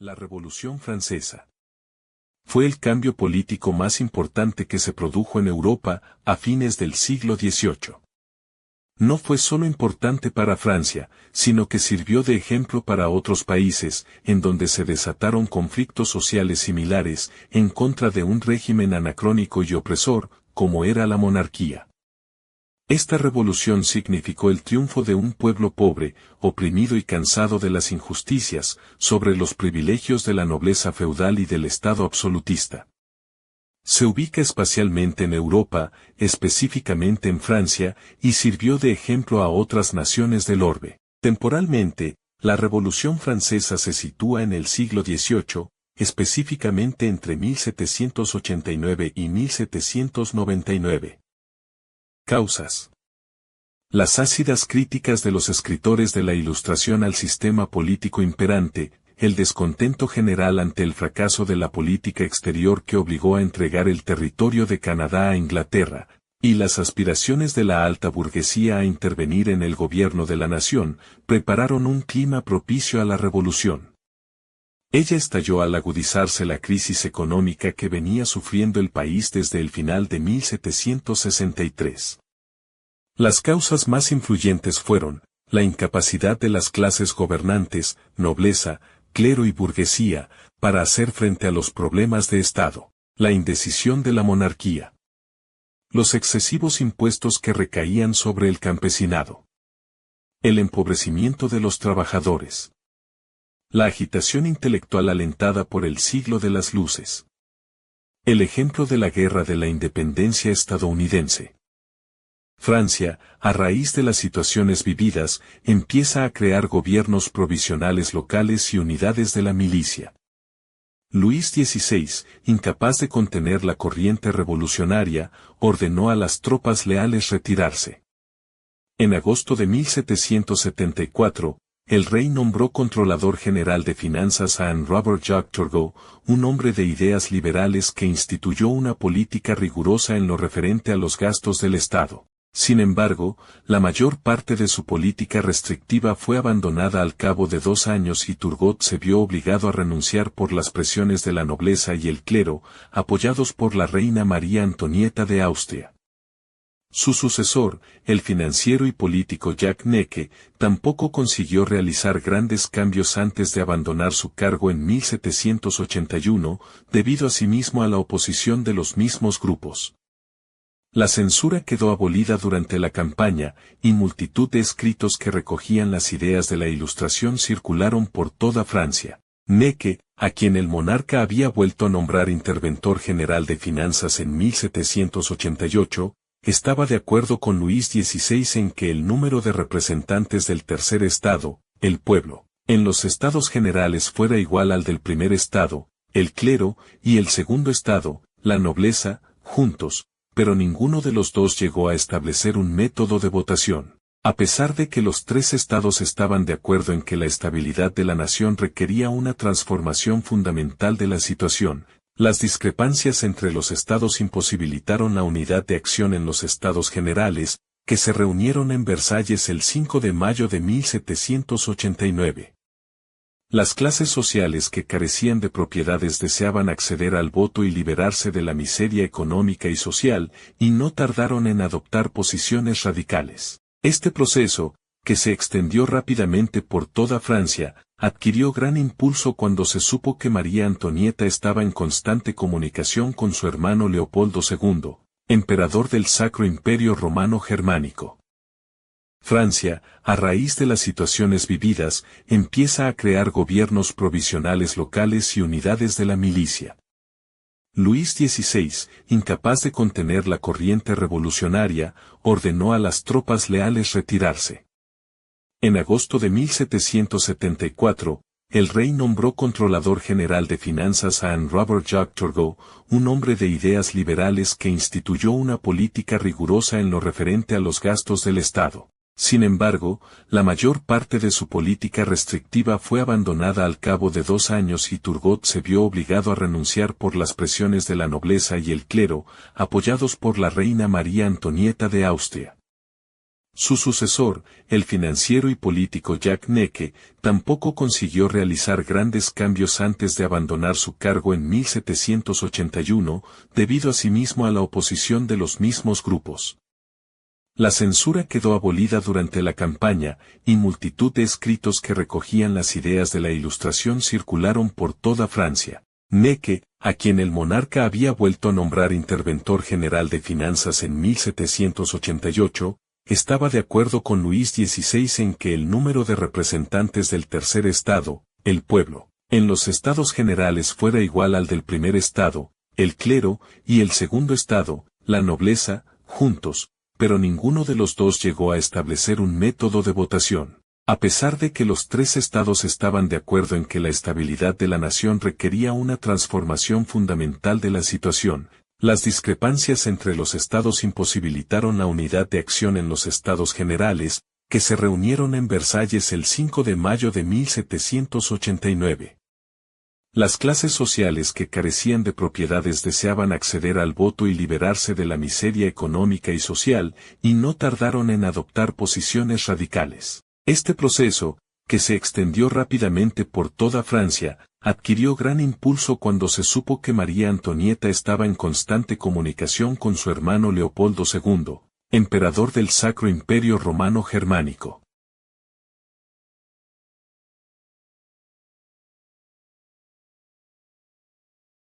La Revolución Francesa fue el cambio político más importante que se produjo en Europa a fines del siglo XVIII. No fue solo importante para Francia, sino que sirvió de ejemplo para otros países, en donde se desataron conflictos sociales similares en contra de un régimen anacrónico y opresor, como era la monarquía. Esta revolución significó el triunfo de un pueblo pobre, oprimido y cansado de las injusticias, sobre los privilegios de la nobleza feudal y del Estado absolutista. Se ubica espacialmente en Europa, específicamente en Francia, y sirvió de ejemplo a otras naciones del orbe. Temporalmente, la Revolución Francesa se sitúa en el siglo XVIII, específicamente entre 1789 y 1799. Causas. Las ácidas críticas de los escritores de la Ilustración al sistema político imperante, el descontento general ante el fracaso de la política exterior que obligó a entregar el territorio de Canadá a Inglaterra, y las aspiraciones de la alta burguesía a intervenir en el gobierno de la nación, prepararon un clima propicio a la revolución. Ella estalló al agudizarse la crisis económica que venía sufriendo el país desde el final de 1763. Las causas más influyentes fueron la incapacidad de las clases gobernantes, nobleza, clero y burguesía, para hacer frente a los problemas de Estado, la indecisión de la monarquía, los excesivos impuestos que recaían sobre el campesinado, el empobrecimiento de los trabajadores, la agitación intelectual alentada por el siglo de las luces, el ejemplo de la guerra de la independencia estadounidense. Francia, a raíz de las situaciones vividas, empieza a crear gobiernos provisionales locales y unidades de la milicia. Luis XVI, incapaz de contener la corriente revolucionaria, ordenó a las tropas leales retirarse. En agosto de 1774, el rey nombró controlador general de finanzas a Robert Jacques Turgot, un hombre de ideas liberales que instituyó una política rigurosa en lo referente a los gastos del Estado. Sin embargo, la mayor parte de su política restrictiva fue abandonada al cabo de 2 años y Turgot se vio obligado a renunciar por las presiones de la nobleza y el clero, apoyados por la reina María Antonieta de Austria. Su sucesor, el financiero y político Jacques Necker, tampoco consiguió realizar grandes cambios antes de abandonar su cargo en 1781, debido asimismo a la oposición de los mismos grupos. La censura quedó abolida durante la campaña, y multitud de escritos que recogían las ideas de la Ilustración circularon por toda Francia. Necker, a quien el monarca había vuelto a nombrar interventor general de finanzas en 1788, estaba de acuerdo con Luis XVI en que el número de representantes del tercer estado, el pueblo, en los estados generales fuera igual al del primer estado, el clero, y el segundo estado, la nobleza, juntos, pero ninguno de los dos llegó a establecer un método de votación. A pesar de que los 3 estados estaban de acuerdo en que la estabilidad de la nación requería una transformación fundamental de la situación, las discrepancias entre los estados imposibilitaron la unidad de acción en los estados generales, que se reunieron en Versalles el 5 de mayo de 1789. Las clases sociales que carecían de propiedades deseaban acceder al voto y liberarse de la miseria económica y social, y no tardaron en adoptar posiciones radicales. Este proceso, que se extendió rápidamente por toda Francia, adquirió gran impulso cuando se supo que María Antonieta estaba en constante comunicación con su hermano Leopoldo II, emperador del Sacro Imperio Romano Germánico. Francia, a raíz de las situaciones vividas, empieza a crear gobiernos provisionales locales y unidades de la milicia. Luis XVI, incapaz de contener la corriente revolucionaria, ordenó a las tropas leales retirarse. En agosto de 1774, el rey nombró controlador general de finanzas a Robert Jacques Turgot, un hombre de ideas liberales que instituyó una política rigurosa en lo referente a los gastos del Estado. Sin embargo, la mayor parte de su política restrictiva fue abandonada al cabo de 2 años y Turgot se vio obligado a renunciar por las presiones de la nobleza y el clero, apoyados por la reina María Antonieta de Austria. Su sucesor, el financiero y político Jacques Necker, tampoco consiguió realizar grandes cambios antes de abandonar su cargo en 1781, debido asimismo a la oposición de los mismos grupos. La censura quedó abolida durante la campaña, y multitud de escritos que recogían las ideas de la Ilustración circularon por toda Francia. Necker, a quien el monarca había vuelto a nombrar interventor general de finanzas en 1788, estaba de acuerdo con Luis XVI en que el número de representantes del tercer estado, el pueblo, en los estados generales fuera igual al del primer estado, el clero, y el segundo estado, la nobleza, juntos, pero ninguno de los dos llegó a establecer un método de votación. A pesar de que los tres estados estaban de acuerdo en que la estabilidad de la nación requería una transformación fundamental de la situación, las discrepancias entre los estados imposibilitaron la unidad de acción en los estados generales, que se reunieron en Versalles el 5 de mayo de 1789. Las clases sociales que carecían de propiedades deseaban acceder al voto y liberarse de la miseria económica y social, y no tardaron en adoptar posiciones radicales. Este proceso, que se extendió rápidamente por toda Francia, adquirió gran impulso cuando se supo que María Antonieta estaba en constante comunicación con su hermano Leopoldo II, emperador del Sacro Imperio Romano Germánico.